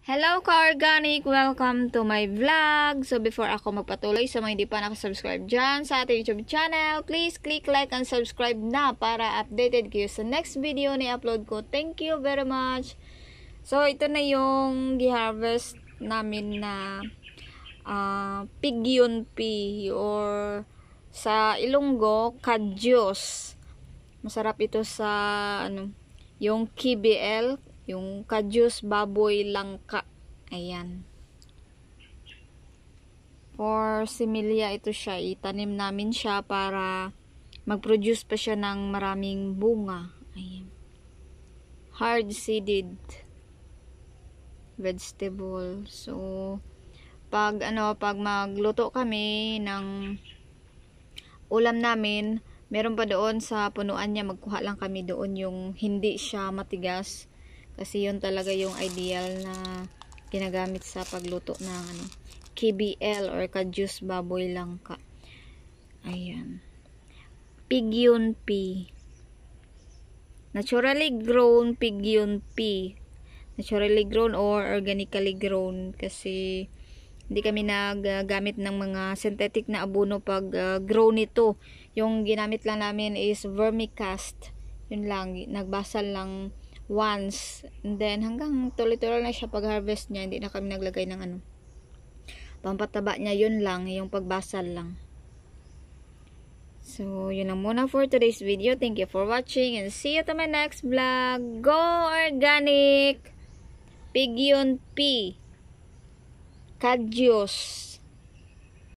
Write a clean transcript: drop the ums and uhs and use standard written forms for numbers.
Hello ka-organic! Welcome to my vlog! So before ako magpatuloy sa mga hindi pa nakasubscribe dyan sa ating YouTube channel, please click like and subscribe na para updated kayo sa next video na i-upload ko. Thank you very much! So ito na yung gi-harvest namin na Pigeon pea or sa Ilonggo, kadyos. Masarap ito sa yung KBL, yung kadyos baboy langka. Ayan. For similya ito siya. Itanim namin siya para mag-produce pa siya ng maraming bunga. Ayan. Hard-seeded vegetable. So, pag magluto kami ng ulam namin, meron pa doon sa punuan niya, magkuha lang kami doon yung hindi siya matigas. Kasi yun talaga yung ideal na ginagamit sa pagluto ng KBL or kadyos baboy langka. Ayan. Pigeon pea. Naturally grown pigeon pea. Naturally grown or organically grown. Kasi hindi kami naggamit ng mga synthetic na abono pag grow nito. Yung ginamit lang namin is vermicast. Yun lang. Nagbasal lang once, and then hanggang tuloy-tuloy na siya pag harvest niya. Hindi na kami naglagay ng pampataba niya. Yun lang, yung pagbasal lang. So yun lang muna for today's video. Thank you for watching and see you to my next vlog. Go organic! Pigeon pea, kadyos.